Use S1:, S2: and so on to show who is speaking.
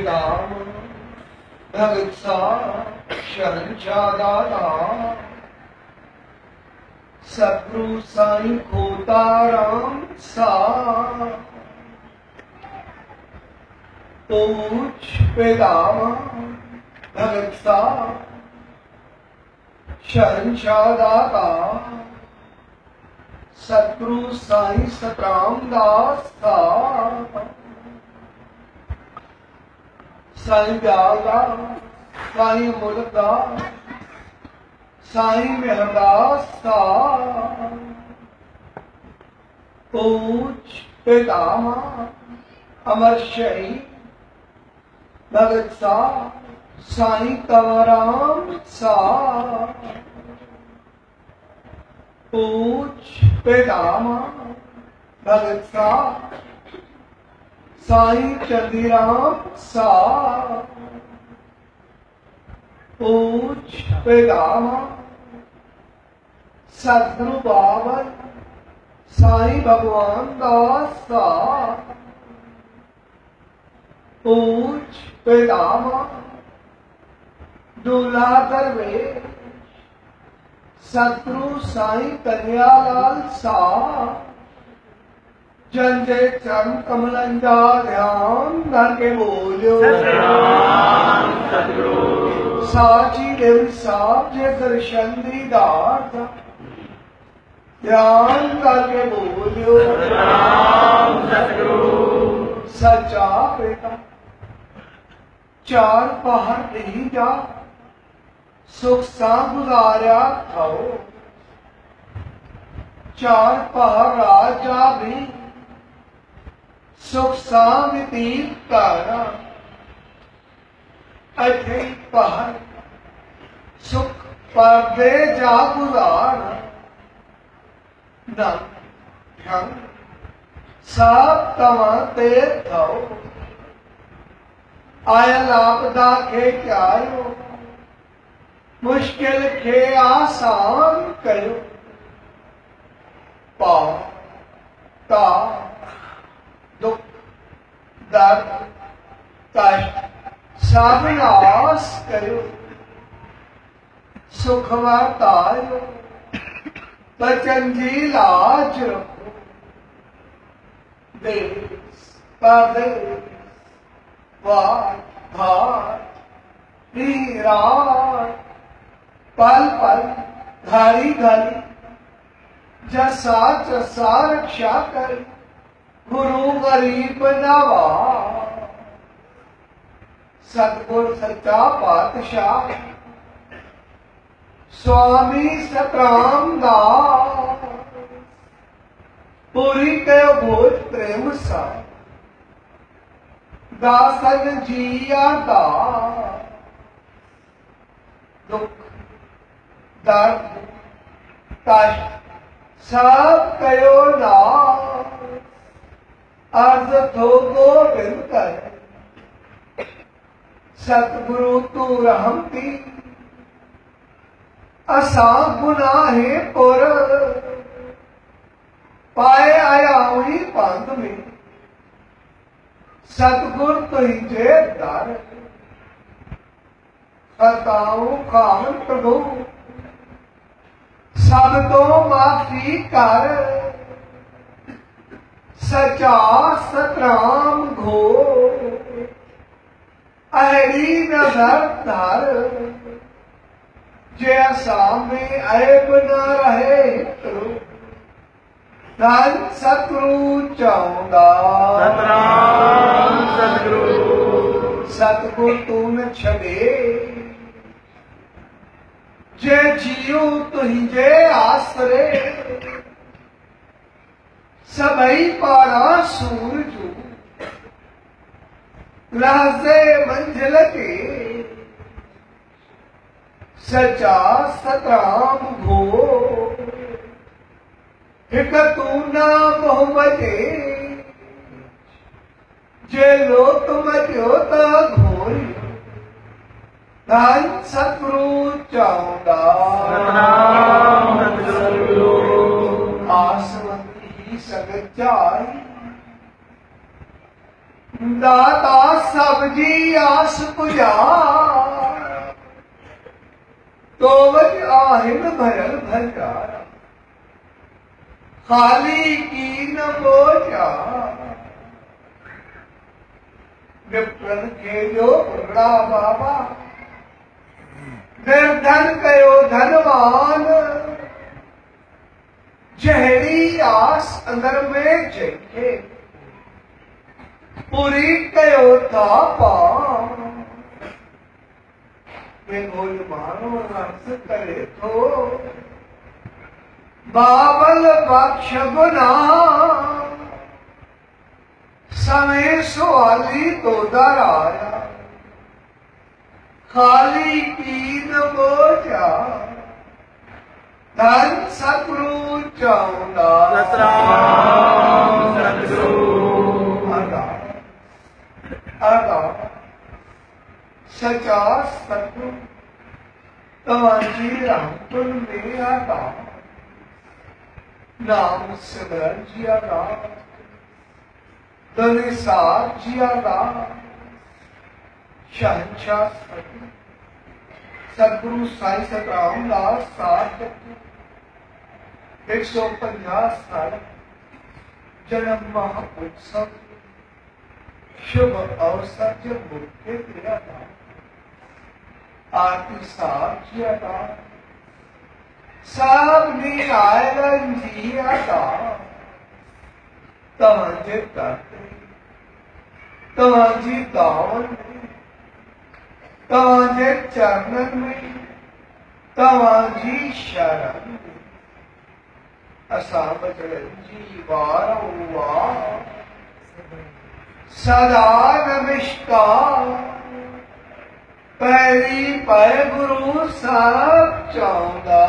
S1: राम भगत सा शहंशाह दाता सतगुरु साईं खोता राम सा पूछ पितामा भगत सा शहंशाह दाता सतगुरु साईं सतराम दास था साईं दयालदास साईं मुलकदास साईं मेहरदास था पूछ पितामा अमर शहीद भगत सा साईं कंवराम सा पूछ पितामा भगत सा साईं चंदीराम सा पूछ पितामा सतगुरु बाबल साईं भगवान दास सा पूछ पितामा दूल्हा दरवेश सतगुरु साईं कन्यालाल सा जन जे चरण कमलन जा ध्यान करके बोलियो साची देव साहब जे दर्शन दीदार था ध्यान करके बोलियो सच्चा बेटा चार पहाड़ नहीं जा सुख सा गुजारिया खाओ चार पहाड़ राजा भी सुख सा व्यतीत करना अठे पहाड़ सुख परदे जा गुजारना ढंग सब तवा ते थाओ आया लापदा के क्यायो मुश्किल के आसान करो पाओ ता दुख दर्द कष्ट सब नाश करो सुख वर्तायो बचन जी लाज रखो देश परदेश वाट भाट रात पल पल घड़ी घड़ी जसा जसा रक्षा कर गुरु गरीब नवा सतगुर सच्चा पातशाह स्वामी सतराम दास पूरी के भोज प्रेम सा दासन जिया दास दुख दर्द कष्ट सब कयो नाश अर्ज थो गोविंद कर सतगुरु तू रहमती असा गुनाहे पुर पाए आया हुई पंध में सतगुर तुझे दर खताऊं खान प्रभु सब तो माफी कर सचा सतराम घो अहरी नजर धर जे सामने ऐब न रहे धन सतगुरु चाहुंदा सतगुरु तू न छड़े जे जियो तुझे आसरे सबई पारा सूरजू रहसे मंजिल के सचा सतराम घो एक तू ना बहुमते जे लो तुम ज्योता घोरी धन सतगुरु चाहुंदा आसमती ही सगत जाई दाता सब्जी आस पुजार, तो वज आहिन भरल भंडारा, खाली की न बोझा। विप्रन के जो बड़ा बाबा, निर्धन कयो धनवान, जहरी आस अंदर में जगे, पूरी कयो था पान। वे गोल मानो रस करे तो, बाबल बख्श गुना, समय सुवाली तो दर आया, खाली कीन बोझा। धन सतगुरु चाउंदा,
S2: सतराम सतगुरु
S1: अदा सचा सतगुरु तवाजी रामपुर में आदा, नाम सिमरन जी आदा, दनिसार जी आदा, शहंशाह सतगुरु सतगुरु साई सतराम दास साथ 150 साल जन्म महोत्सव शुभ अवसर जब मुख्य किया था। आरती साहब जी था, सब ने आयरन जी था, तवंजे करते तवंजी दावन में, तवंजे चरणन में, तवंजी शरण में, असा बचड़न जी वारंवार सदा नमस्कार। पैरी पै गुरु सब चाहुंदा,